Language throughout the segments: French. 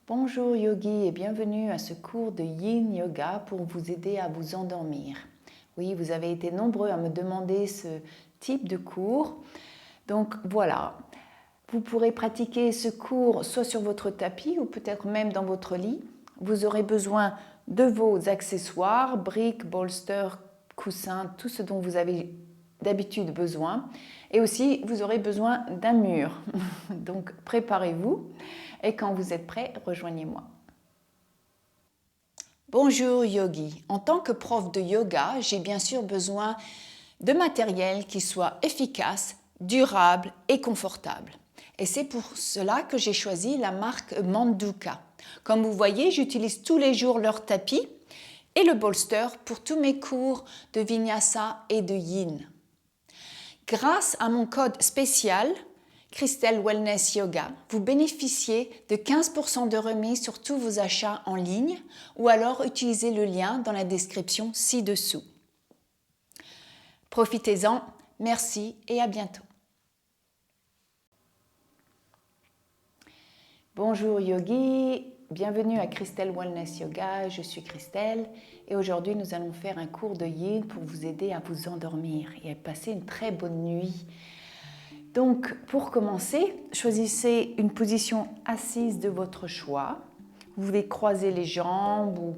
Bonjour yogi et bienvenue à ce cours de Yin Yoga pour vous aider à vous endormir. Oui, vous avez été nombreux à me demander ce type de cours. Donc voilà, vous pourrez pratiquer ce cours soit sur votre tapis ou peut-être même dans votre lit. Vous aurez besoin de vos accessoires, briques, bolsters, coussins, tout ce dont vous avez d'habitude besoin. Et aussi, vous aurez besoin d'un mur. Donc préparez-vous. Et quand vous êtes prêt, rejoignez-moi. Bonjour yogi. En tant que prof de yoga, j'ai bien sûr besoin de matériel qui soit efficace, durable et confortable. Et c'est pour cela que j'ai choisi la marque Manduka. Comme vous voyez, j'utilise tous les jours leur tapis et le bolster pour tous mes cours de Vinyasa et de Yin. Grâce à mon code spécial, Christelle Wellness Yoga, vous bénéficiez de 15% de remise sur tous vos achats en ligne ou alors utilisez le lien dans la description ci-dessous. Profitez-en, merci et à bientôt. Bonjour yogi, bienvenue à Christelle Wellness Yoga, je suis Christelle et aujourd'hui nous allons faire un cours de Yin pour vous aider à vous endormir et à passer une très bonne nuit. Donc, pour commencer, choisissez une position assise de votre choix. Vous pouvez croiser les jambes ou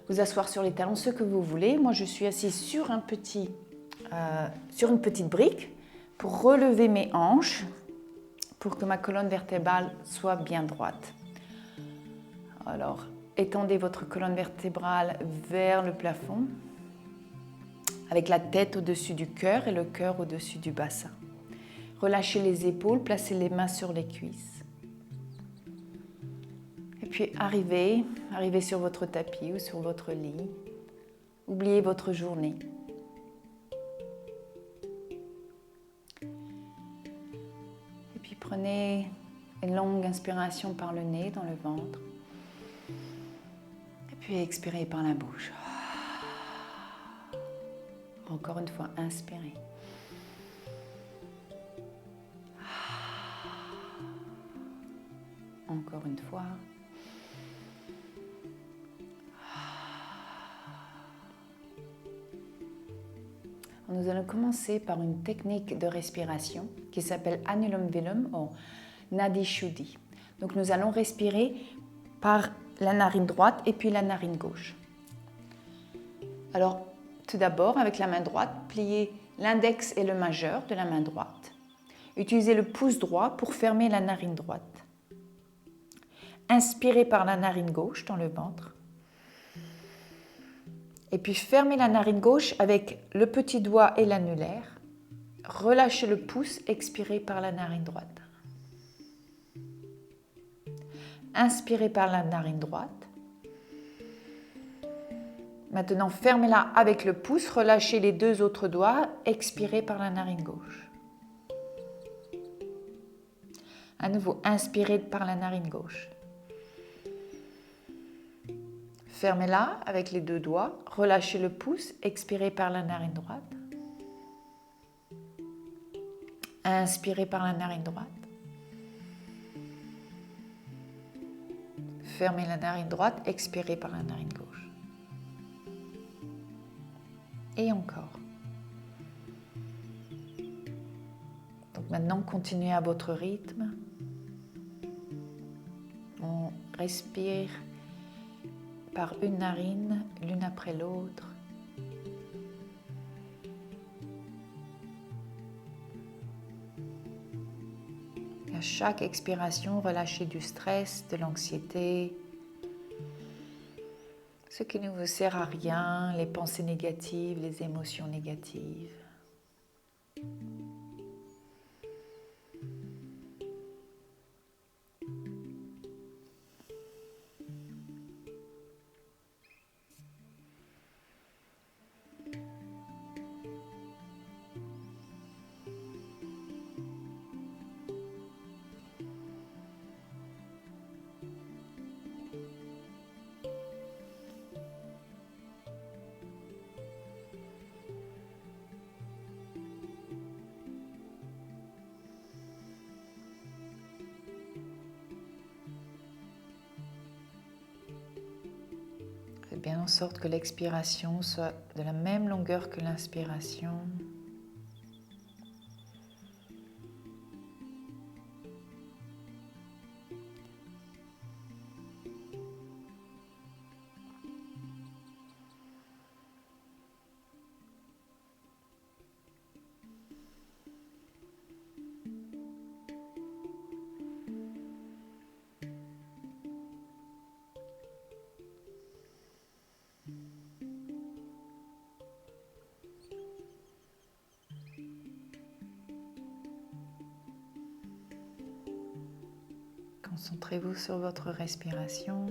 vous asseoir sur les talons, ce que vous voulez. Moi, je suis assise sur une petite brique pour relever mes hanches, pour que ma colonne vertébrale soit bien droite. Alors, étendez votre colonne vertébrale vers le plafond, avec la tête au-dessus du cœur et le cœur au-dessus du bassin. Relâchez les épaules, placez les mains sur les cuisses. Et puis arrivez sur votre tapis ou sur votre lit. Oubliez votre journée. Et puis prenez une longue inspiration par le nez dans le ventre. Et puis expirez par la bouche. Encore une fois, inspirez. Encore une fois. Nous allons commencer par une technique de respiration qui s'appelle Anulom Vilom ou Nadi Shuddhi. Donc nous allons respirer par la narine droite et puis la narine gauche. Alors tout d'abord, avec la main droite, pliez l'index et le majeur de la main droite. Utilisez le pouce droit pour fermer la narine droite. Inspirez par la narine gauche dans le ventre. Et puis fermez la narine gauche avec le petit doigt et l'annulaire. Relâchez le pouce, expirez par la narine droite. Inspirez par la narine droite. Maintenant, fermez-la avec le pouce, relâchez les deux autres doigts, expirez par la narine gauche. À nouveau, inspirez par la narine gauche. Fermez-la avec les deux doigts, relâchez le pouce, expirez par la narine droite. Inspirez par la narine droite. Fermez la narine droite, expirez par la narine gauche. Et encore. Donc maintenant, continuez à votre rythme. On respire par une narine, l'une après l'autre. À chaque expiration, relâchez du stress, de l'anxiété, ce qui ne vous sert à rien, les pensées négatives, les émotions négatives. Faites bien en sorte que l'expiration soit de la même longueur que l'inspiration. Concentrez-vous sur votre respiration.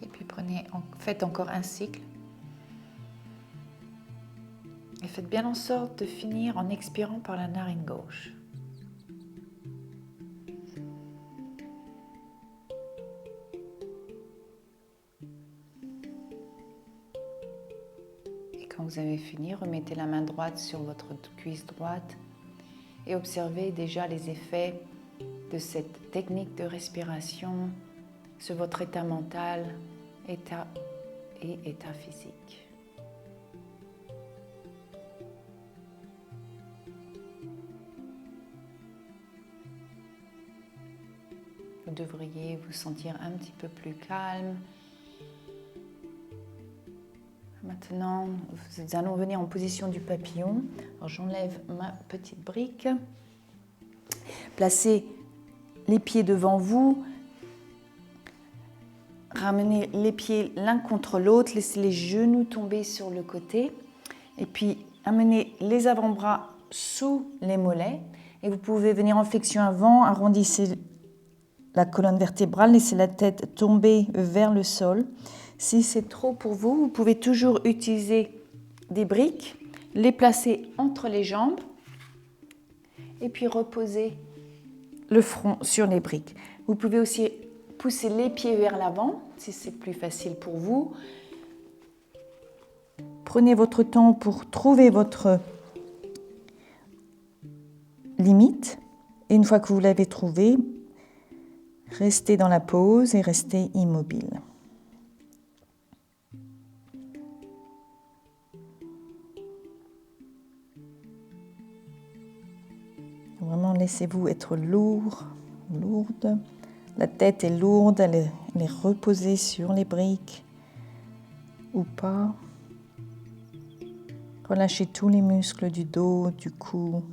Et puis faites encore un cycle. Et faites bien en sorte de finir en expirant par la narine gauche. Quand vous avez fini, remettez la main droite sur votre cuisse droite et observez déjà les effets de cette technique de respiration sur votre état mental, état physique. Vous devriez vous sentir un petit peu plus calme. Maintenant, nous allons venir en position du papillon. Alors, j'enlève ma petite brique. Placez les pieds devant vous. Ramenez les pieds l'un contre l'autre. Laissez les genoux tomber sur le côté. Et puis, amenez les avant-bras sous les mollets. Et vous pouvez venir en flexion avant. Arrondissez la colonne vertébrale. Laissez la tête tomber vers le sol. Si c'est trop pour vous, vous pouvez toujours utiliser des briques, les placer entre les jambes et puis reposer le front sur les briques. Vous pouvez aussi pousser les pieds vers l'avant si c'est plus facile pour vous. Prenez votre temps pour trouver votre limite et une fois que vous l'avez trouvée, restez dans la pose et restez immobile. Vraiment, laissez-vous être lourd, lourde. La tête est lourde, elle est reposée sur les briques ou pas. Relâchez tous les muscles du dos, du cou.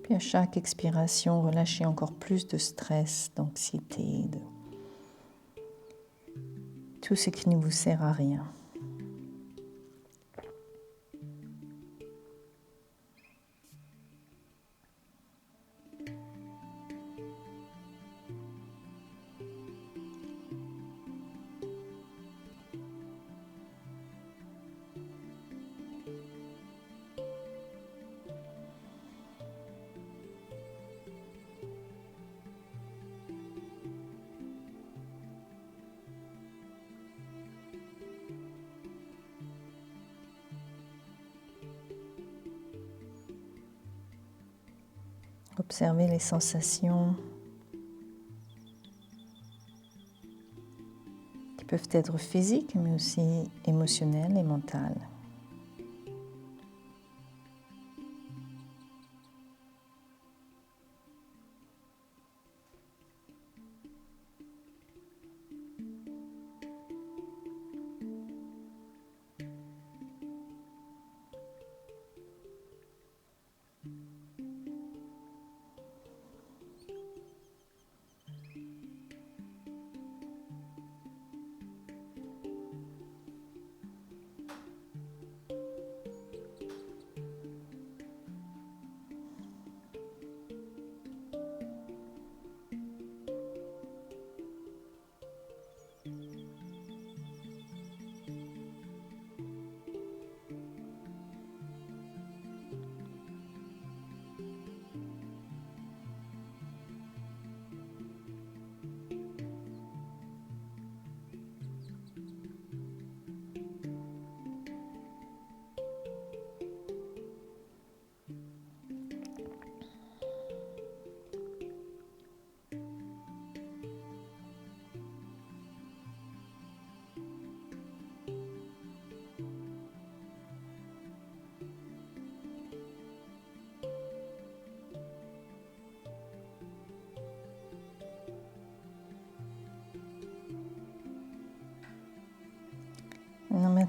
Puis à chaque expiration, relâchez encore plus de stress, d'anxiété, de tout ce qui ne vous sert à rien. Observez les sensations qui peuvent être physiques, mais aussi émotionnelles et mentales.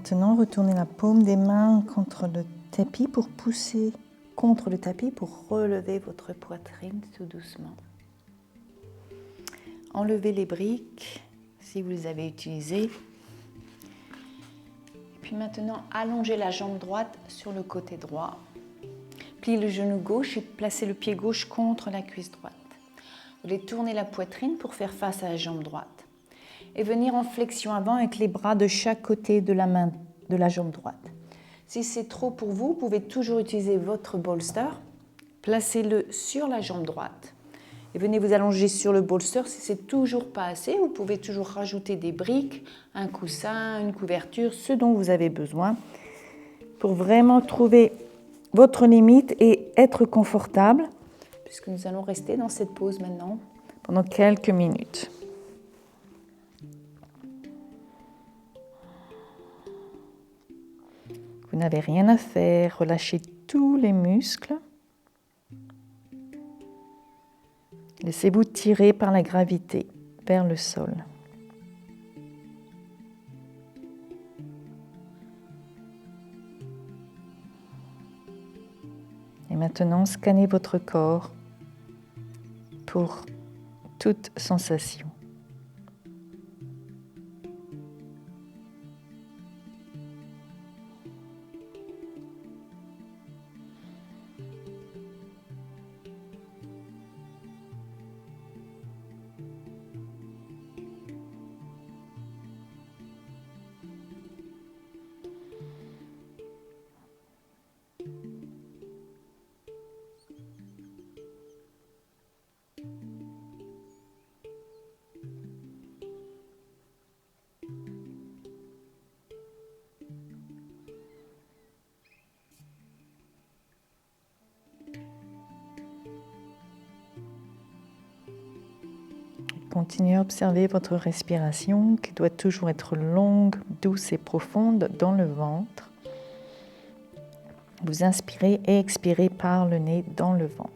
maintenant, retournez la paume des mains contre le tapis pour pousser contre le tapis pour relever votre poitrine tout doucement. Enlevez les briques si vous les avez utilisées. Et puis maintenant, allongez la jambe droite sur le côté droit. Pliez le genou gauche et placez le pied gauche contre la cuisse droite. Vous allez tourner la poitrine pour faire face à la jambe droite. Et venir en flexion avant avec les bras de chaque côté de la main, de la jambe droite. Si c'est trop pour vous, vous pouvez toujours utiliser votre bolster. Placez-le sur la jambe droite. Et venez vous allonger sur le bolster. Si c'est toujours pas assez, vous pouvez toujours rajouter des briques, un coussin, une couverture, ce dont vous avez besoin pour vraiment trouver votre limite et être confortable, puisque nous allons rester dans cette pose maintenant pendant quelques minutes. Vous n'avez rien à faire, relâchez tous les muscles. Laissez-vous tirer par la gravité vers le sol. Et maintenant, scannez votre corps pour toute sensation. Continuez à observer votre respiration qui doit toujours être longue, douce et profonde dans le ventre. Vous inspirez et expirez par le nez dans le ventre.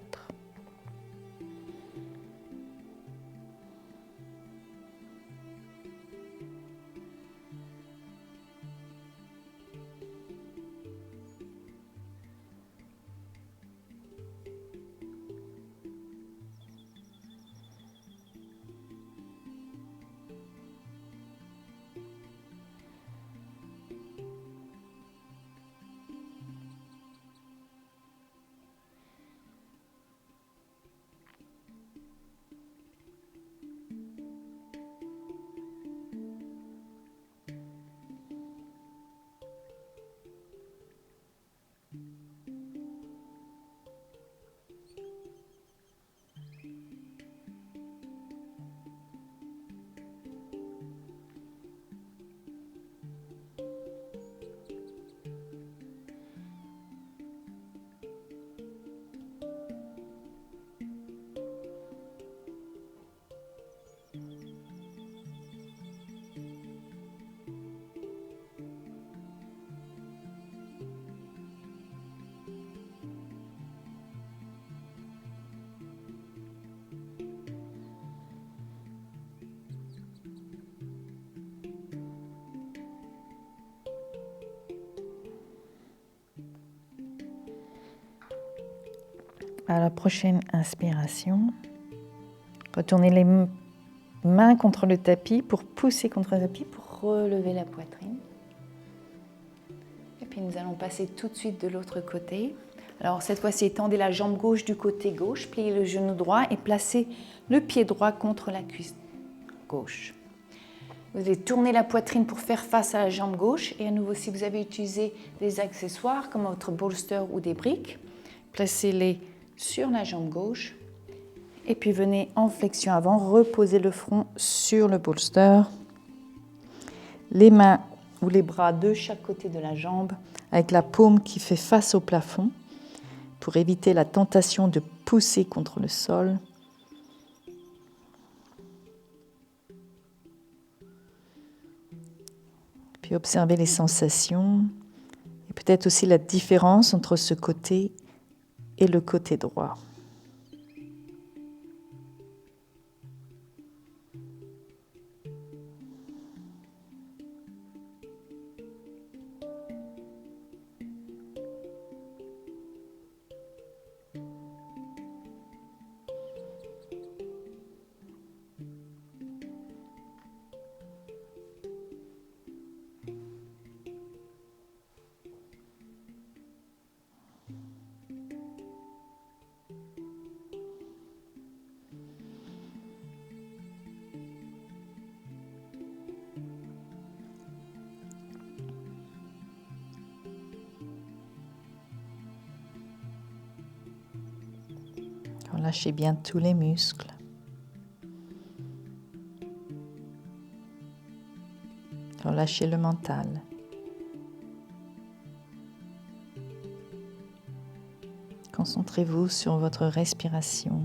À la prochaine inspiration, retournez les mains contre le tapis pour pousser contre le tapis, pour relever la poitrine. Et puis nous allons passer tout de suite de l'autre côté. Alors cette fois-ci, étendez la jambe gauche du côté gauche, pliez le genou droit et placez le pied droit contre la cuisse gauche. Vous allez tourner la poitrine pour faire face à la jambe gauche. Et à nouveau, si vous avez utilisé des accessoires comme votre bolster ou des briques, placez-les sur la jambe gauche et puis venez en flexion avant, reposez le front sur le bolster, les mains ou les bras de chaque côté de la jambe avec la paume qui fait face au plafond pour éviter la tentation de pousser contre le sol. Puis observez les sensations et peut-être aussi la différence entre ce côté et le côté droit. Relâchez bien tous les muscles. Relâchez le mental. Concentrez-vous sur votre respiration.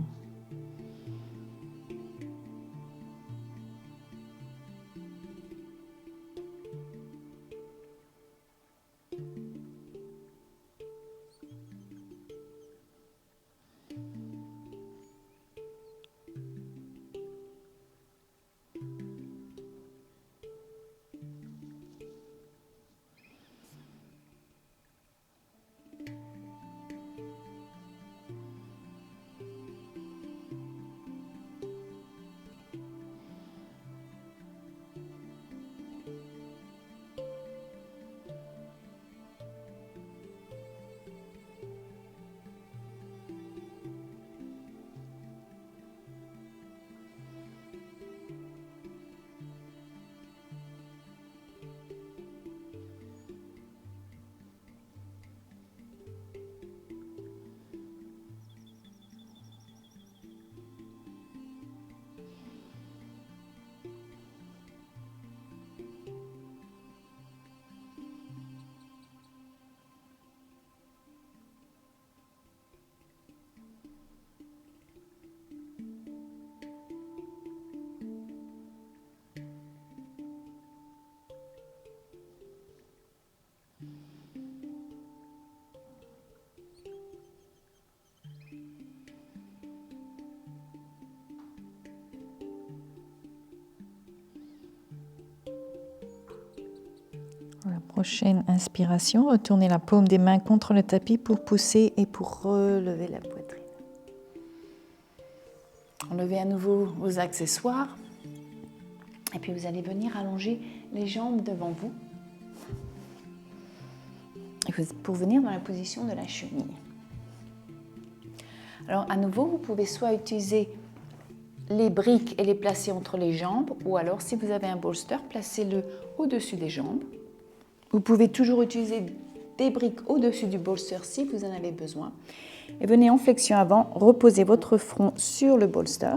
La prochaine inspiration, retournez la paume des mains contre le tapis pour pousser et pour relever la poitrine. Enlevez à nouveau vos accessoires et puis vous allez venir allonger les jambes devant vous pour venir dans la position de la chenille. Alors à nouveau, vous pouvez soit utiliser les briques et les placer entre les jambes ou alors si vous avez un bolster, placez-le au-dessus des jambes. Vous pouvez toujours utiliser des briques au-dessus du bolster si vous en avez besoin. Et venez en flexion avant, reposez votre front sur le bolster.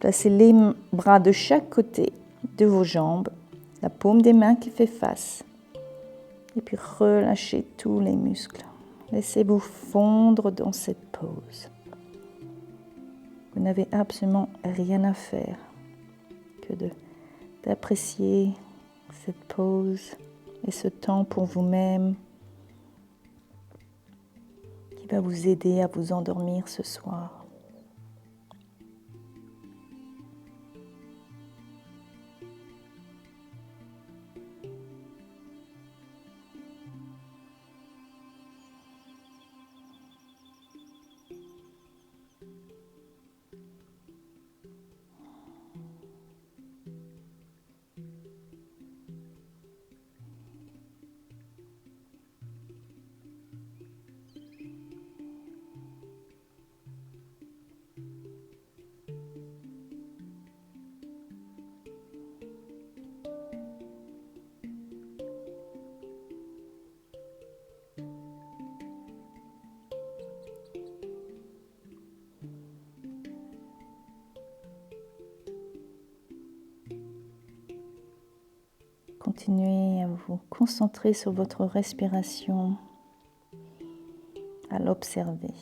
Placez les bras de chaque côté de vos jambes, la paume des mains qui fait face. Et puis relâchez tous les muscles. Laissez-vous fondre dans cette pose. Vous n'avez absolument rien à faire que d'apprécier cette pause et ce temps pour vous-même qui va vous aider à vous endormir ce soir. Continuez à vous concentrer sur votre respiration, à l'observer.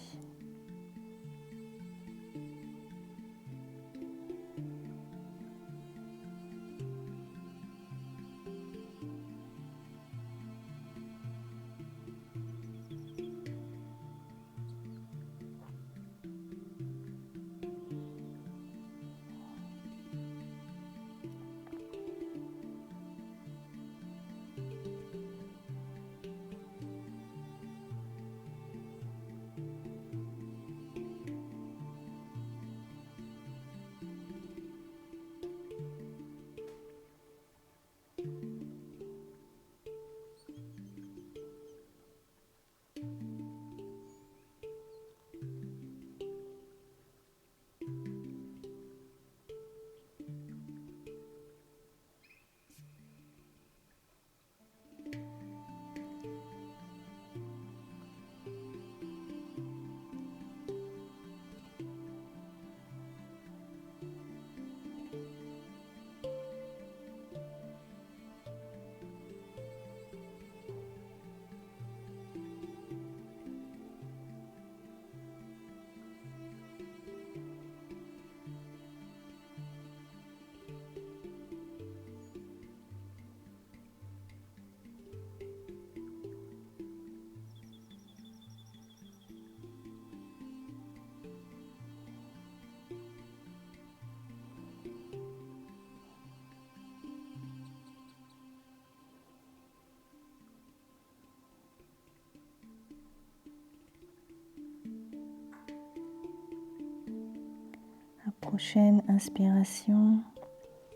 Prochaine inspiration.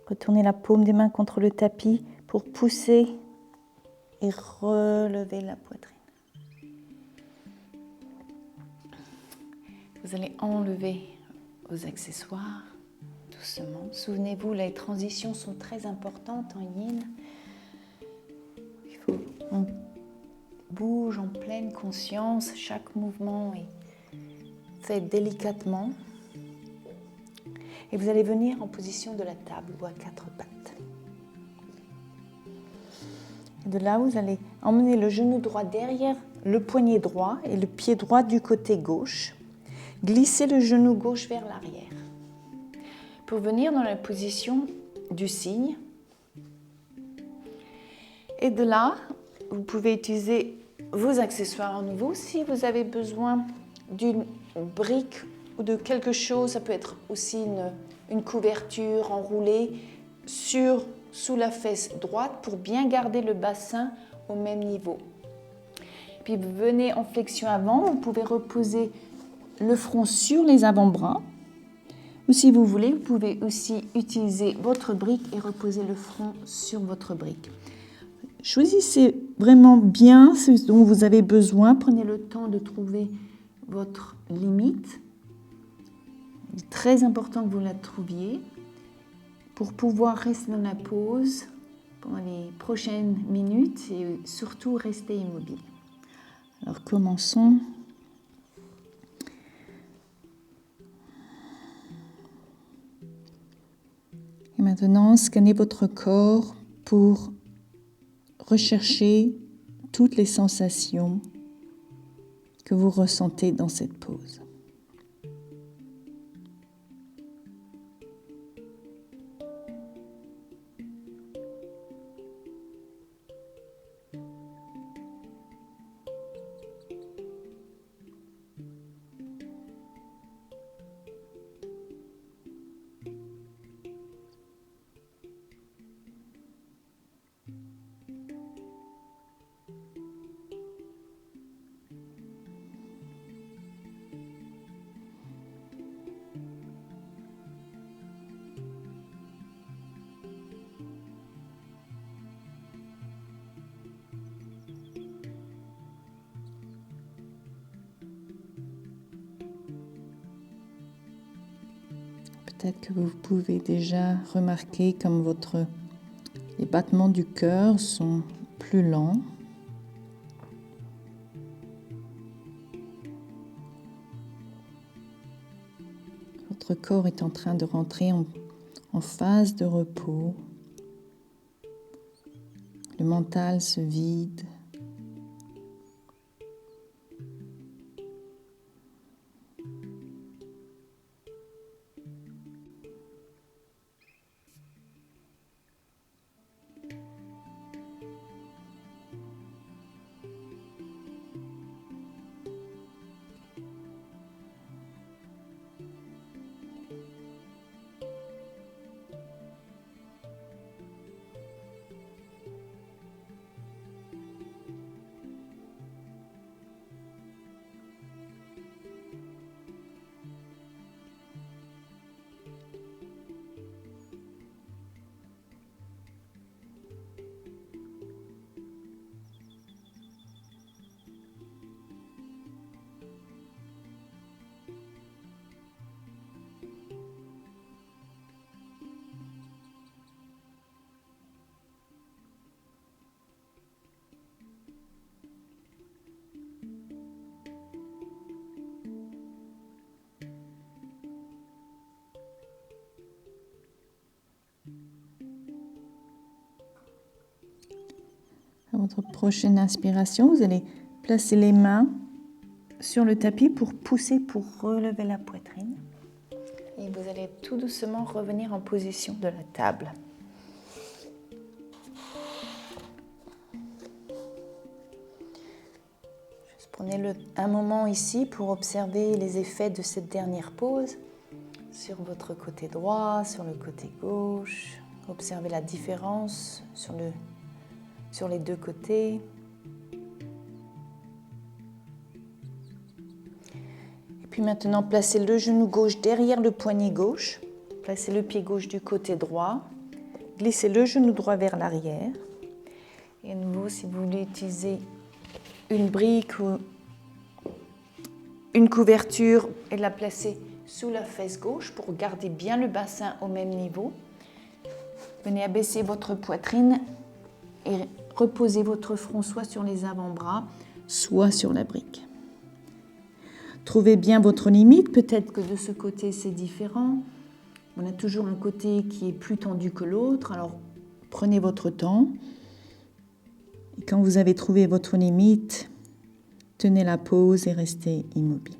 Retournez la paume des mains contre le tapis pour pousser et relever la poitrine. Vous allez enlever vos accessoires doucement. Souvenez-vous, les transitions sont très importantes en yin. On bouge en pleine conscience, chaque mouvement est fait délicatement. Et vous allez venir en position de la table ou à quatre pattes. Et de là, vous allez emmener le genou droit derrière le poignet droit et le pied droit du côté gauche. Glissez le genou gauche vers l'arrière. Pour venir dans la position du cygne. Et de là, vous pouvez utiliser vos accessoires à nouveau. Si vous avez besoin d'une brique ou de quelque chose, ça peut être aussi une couverture enroulée sous la fesse droite pour bien garder le bassin au même niveau. Puis vous venez en flexion avant, vous pouvez reposer le front sur les avant-bras. Ou si vous voulez, vous pouvez aussi utiliser votre brique et reposer le front sur votre brique. Choisissez vraiment bien ce dont vous avez besoin. Prenez le temps de trouver votre limite. Il est très important que vous la trouviez pour pouvoir rester dans la pause pendant les prochaines minutes et surtout rester immobile. Alors commençons. Et maintenant, scannez votre corps pour rechercher toutes les sensations que vous ressentez dans cette pause. Peut-être que vous pouvez déjà remarquer comme les battements du cœur sont plus lents. Votre corps est en train de rentrer en phase de repos. Le mental se vide. À votre prochaine inspiration, vous allez placer les mains sur le tapis pour pousser, pour relever la poitrine. Et vous allez tout doucement revenir en position de la table. Juste prenez un moment ici pour observer les effets de cette dernière pause sur votre côté droit, sur le côté gauche. Observez la différence sur les deux côtés. Et puis maintenant, placez le genou gauche derrière le poignet gauche Placez le pied gauche du côté droit. Glissez le genou droit vers l'arrière. Et à nouveau, si vous voulez utiliser une brique ou une couverture et la placer sous la fesse gauche pour garder bien le bassin au même niveau. Venez abaisser votre poitrine et reposez votre front soit sur les avant-bras, soit sur la brique. Trouvez bien votre limite, peut-être que de ce côté c'est différent. On a toujours un côté qui est plus tendu que l'autre, alors prenez votre temps. Et quand vous avez trouvé votre limite, tenez la pause et restez immobile.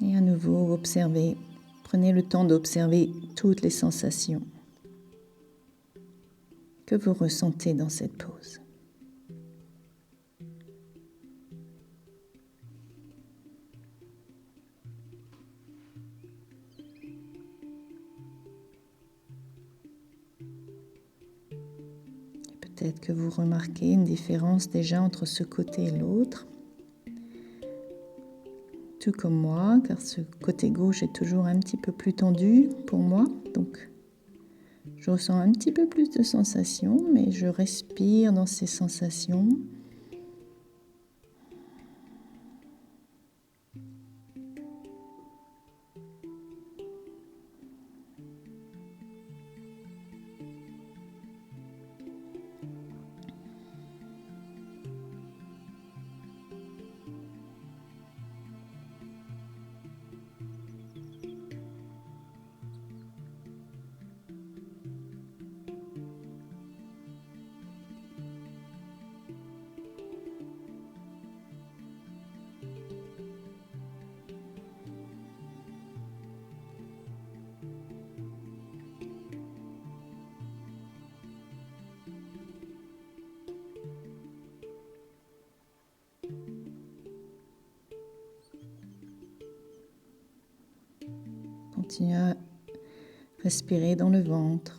Et à nouveau, observez, prenez le temps d'observer toutes les sensations que vous ressentez dans cette pause. Peut-être que vous remarquez une différence déjà entre ce côté et l'autre. Tout comme moi, car ce côté gauche est toujours un petit peu plus tendu pour moi. Donc, je ressens un petit peu plus de sensations, mais je respire dans ces sensations. Continuez à respirer dans le ventre.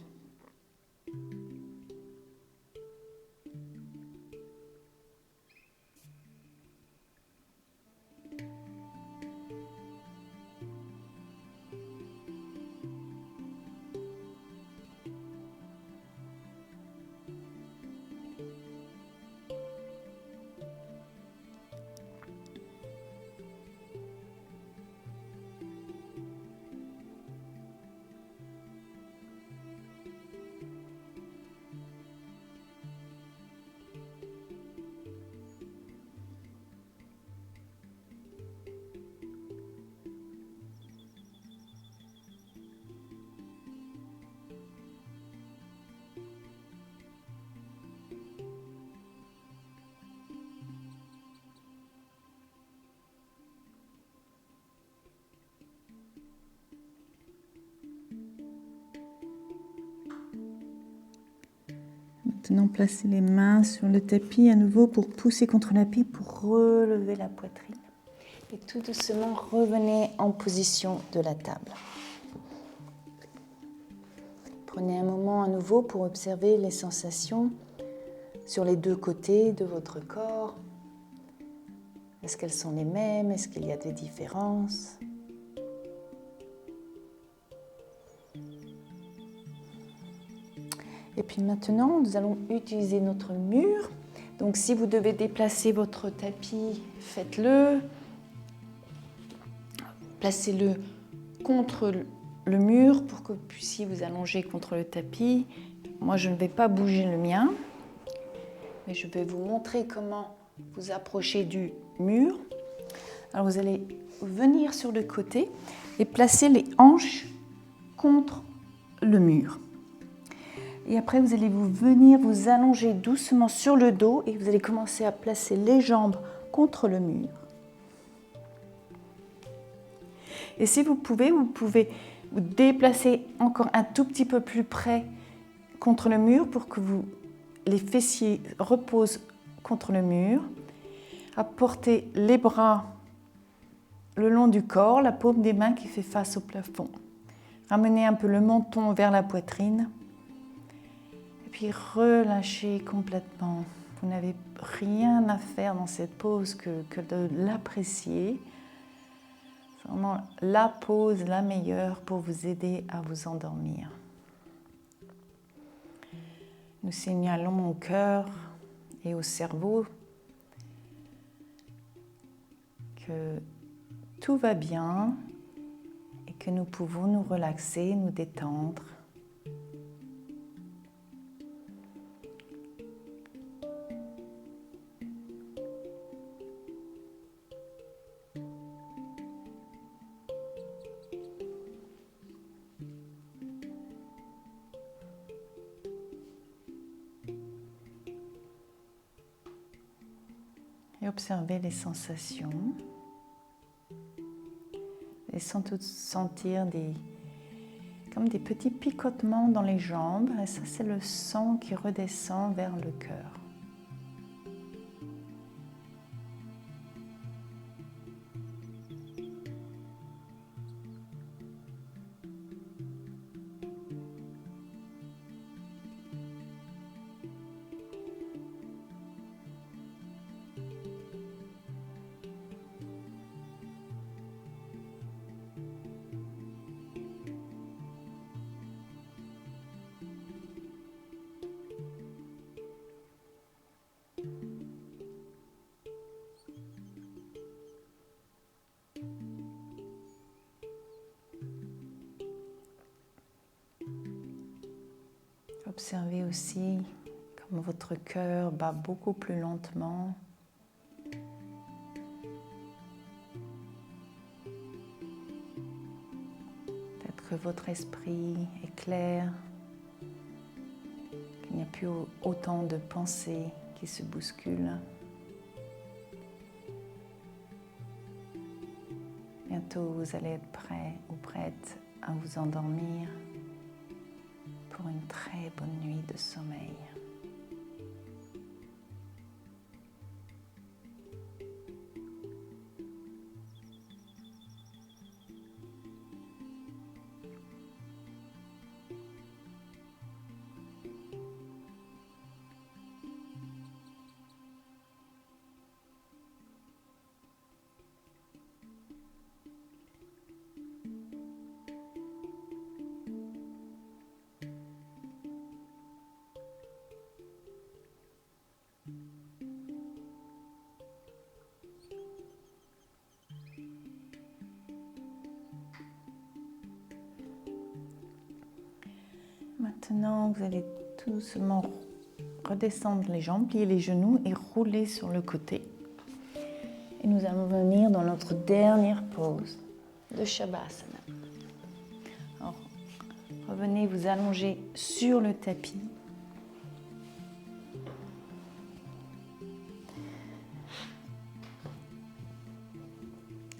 Maintenant, placez les mains sur le tapis à nouveau pour pousser contre le tapis, pour relever la poitrine. Et tout doucement, revenez en position de la table. Prenez un moment à nouveau pour observer les sensations sur les deux côtés de votre corps. Est-ce qu'elles sont les mêmes? Est-ce qu'il y a des différences? Et puis maintenant, nous allons utiliser notre mur. Donc si vous devez déplacer votre tapis, faites-le. Placez-le contre le mur pour que vous puissiez vous allonger contre le tapis. Moi, je ne vais pas bouger le mien, mais je vais vous montrer comment vous approcher du mur. Alors vous allez venir sur le côté et placer les hanches contre le mur. Et après, vous allez venir vous allonger doucement sur le dos et vous allez commencer à placer les jambes contre le mur. Et si vous pouvez vous déplacer encore un tout petit peu plus près contre le mur pour que les fessiers reposent contre le mur. Apportez les bras le long du corps, la paume des mains qui fait face au plafond. Ramenez un peu le menton vers la poitrine. Et puis relâchez complètement. Vous n'avez rien à faire dans cette pause que de l'apprécier. C'est vraiment la pause la meilleure pour vous aider à vous endormir. Nous signalons au cœur et au cerveau que tout va bien et que nous pouvons nous relaxer, nous détendre. Et observez les sensations. Et sans sentir comme des petits picotements dans les jambes. Et ça, c'est le sang qui redescend vers le cœur. Observez aussi comme votre cœur bat beaucoup plus lentement. Peut-être que votre esprit est clair, qu'il n'y a plus autant de pensées qui se bousculent. Bientôt, vous allez être prêt ou prête à vous endormir pour une très bonne nuit de sommeil. Maintenant, vous allez tout doucement redescendre les jambes, plier les genoux et rouler sur le côté. Et nous allons venir dans notre dernière pause de Shavasana. Alors, revenez vous allonger sur le tapis.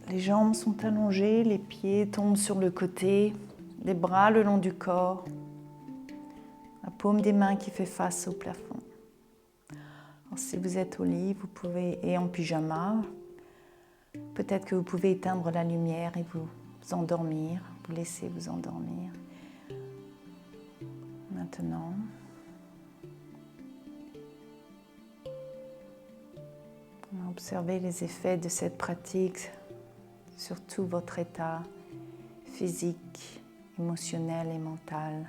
Les jambes sont allongées, les pieds tombent sur le côté, les bras le long du corps. La paume des mains qui fait face au plafond. Alors, si vous êtes au lit, vous pouvez, et en pyjama, peut-être que vous pouvez éteindre la lumière et vous endormir, vous laisser vous endormir. Maintenant, on va observer les effets de cette pratique sur tout votre état physique, émotionnel et mental.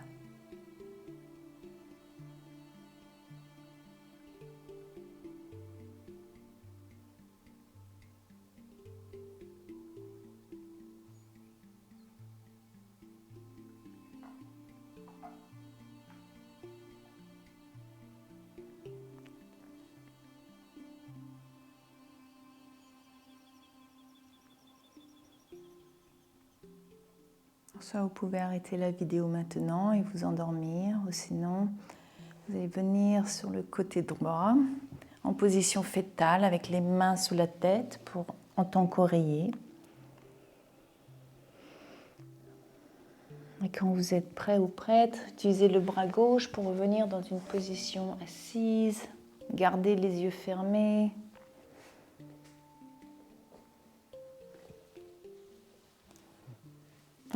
Soit vous pouvez arrêter la vidéo maintenant et vous endormir, ou sinon vous allez venir sur le côté droit en position fétale avec les mains sous la tête en tant qu'oreiller. Et quand vous êtes prêt ou prête, utilisez le bras gauche pour revenir dans une position assise, gardez les yeux fermés.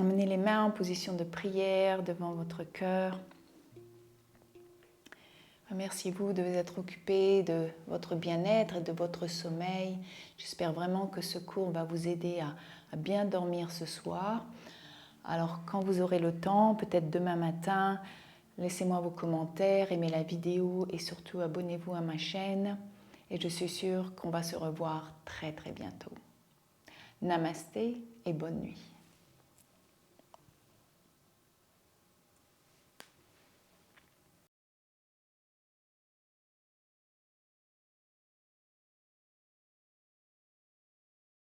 Emmenez les mains en position de prière devant votre cœur. Merci vous de vous être occupé de votre bien-être et de votre sommeil. J'espère vraiment que ce cours va vous aider à bien dormir ce soir. Alors quand vous aurez le temps, peut-être demain matin, laissez-moi vos commentaires, aimez la vidéo et surtout abonnez-vous à ma chaîne. Et je suis sûre qu'on va se revoir très très bientôt. Namasté et bonne nuit.